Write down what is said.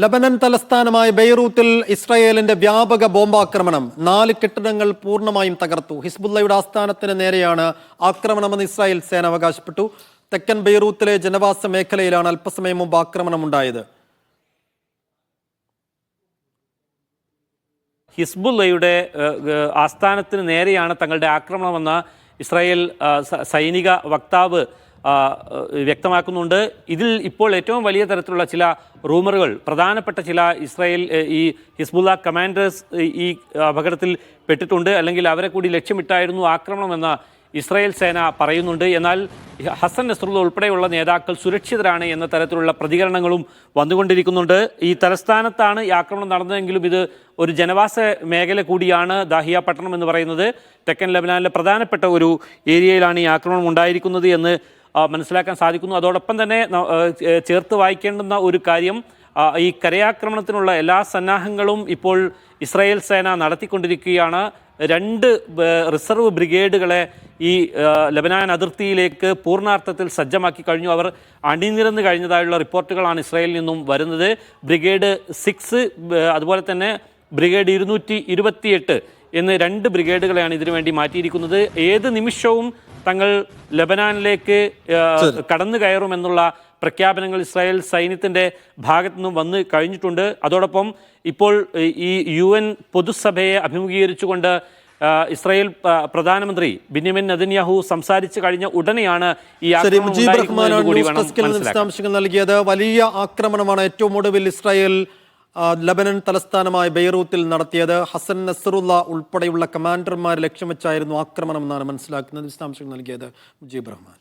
Lebanon തലസ്ഥാനമായ ബെയ്റൂത്തിൽ ഇസ്രായേലിന്റെ വ്യാപക ബോംബാക്രമണം 4 കെട്ടിടങ്ങൾ പൂർണ്ണമായും തകർത്തു. ഹിസ്ബുള്ളയുടെ ആസ്ഥാനത്തിന് നേരെയാണ് ആക്രമണമെന്ന് ഇസ്രായേൽ സേന അവകാശപ്പെട്ടു. തെക്കൻ ബെയ്റൂത്തിലെ ജനവാസ മേഖലയിലാണ് അല്പസമയം മുമ്പ് ആക്രമണമുണ്ടായത്. ഹിസ്ബുള്ളയുടെ ആസ്ഥാനത്തിന് നേരെയാണ് തങ്ങളുടെ ആക്രമണമെന്ന് ഇസ്രായേൽ സൈനിക വക്താവ് വ്യക്തമാക്കുന്നുണ്ട്. ഇതിൽ ഇപ്പോൾ ഏറ്റവും വലിയ തരത്തിലുള്ള ചില റൂമറുകൾ, പ്രധാനപ്പെട്ട ചില ഇസ്രായേൽ ഈ ഹിസ്ബുള്ള കമാൻഡേഴ്സ് ഈ അപകടത്തിൽ പെട്ടിട്ടുണ്ട്, അല്ലെങ്കിൽ അവരെ കൂടി ലക്ഷ്യമിട്ടായിരുന്നു ആക്രമണമെന്ന് ഇസ്രായേൽ സേന പറയുന്നുണ്ട്. എന്നാൽ ഹസൻ നസ്രുള്ള ഉൾപ്പെടെയുള്ള നേതാക്കൾ സുരക്ഷിതരാണ് എന്ന തരത്തിലുള്ള പ്രതികരണങ്ങളും വന്നുകൊണ്ടിരിക്കുന്നുണ്ട്. ഈ തലസ്ഥാനത്താണ് ഈ ആക്രമണം നടന്നതെങ്കിലും ഇത് ഒരു ജനവാസ മേഖല കൂടിയാണ് ദാഹിയ പട്ടണം എന്ന് പറയുന്നത്. തെക്കൻ ലബനാനിലെ പ്രധാനപ്പെട്ട ഒരു ഏരിയയിലാണ് ഈ ആക്രമണം ഉണ്ടായിരിക്കുന്നത് എന്ന് മനസ്സിലാക്കാൻ സാധിക്കുന്നു. അതോടൊപ്പം തന്നെ ചേർത്ത് വായിക്കേണ്ടുന്ന ഒരു കാര്യം, ഈ കരയാക്രമണത്തിനുള്ള എല്ലാ സന്നാഹങ്ങളും ഇപ്പോൾ ഇസ്രായേൽ സേന നടത്തിക്കൊണ്ടിരിക്കുകയാണ്. 2 റിസർവ് ബ്രിഗേഡുകളെ ഈ ലബനാൻ അതിർത്തിയിലേക്ക് പൂർണ്ണാർത്ഥത്തിൽ സജ്ജമാക്കി കഴിഞ്ഞു. അവർ അണിനിരന്ന് കഴിഞ്ഞതായുള്ള റിപ്പോർട്ടുകളാണ് ഇസ്രായേലിൽ നിന്നും വരുന്നത്. ബ്രിഗേഡ് 6, അതുപോലെ തന്നെ ബ്രിഗേഡ് 228 എന്ന് 2 ബ്രിഗേഡുകളെയാണ് ഇതിനു വേണ്ടി മാറ്റിയിരിക്കുന്നത്. ഏത് നിമിഷവും തങ്ങൾ ലബനാനിലേക്ക് കടന്നു കയറുമെന്നുള്ള പ്രഖ്യാപനങ്ങൾ ഇസ്രായേൽ സൈന്യത്തിൻ്റെ ഭാഗത്തു നിന്നും വന്ന് കഴിഞ്ഞിട്ടുണ്ട്. അതോടൊപ്പം ഇപ്പോൾ ഈ UN പൊതുസഭയെ അഭിമുഖീകരിച്ചുകൊണ്ട് ഇസ്രായേൽ പ്രധാനമന്ത്രി ബെന്യാമിൻ നെതന്യാഹു സംസാരിച്ചു കഴിഞ്ഞ ഉടനെയാണ് ഈ വിശദാംശങ്ങൾ നൽകിയത്. വലിയ ആക്രമണമാണ് ഏറ്റവും ഒടുവിൽ ഇസ്രായേൽ ലബനൻ തലസ്ഥാനമായ ബെയ്റൂത്തിൽ നടത്തിയത്. ഹസൻ നസ്റുള്ള ഉൾപ്പെടെയുള്ള കമാൻഡർമാരെ ലക്ഷ്യം വെച്ചായിരുന്നു ആക്രമണം എന്നാണ് മനസ്സിലാക്കുന്നത്. വിശദാംശങ്ങൾ നൽകിയത് മുജീബ് റഹ്മാൻ.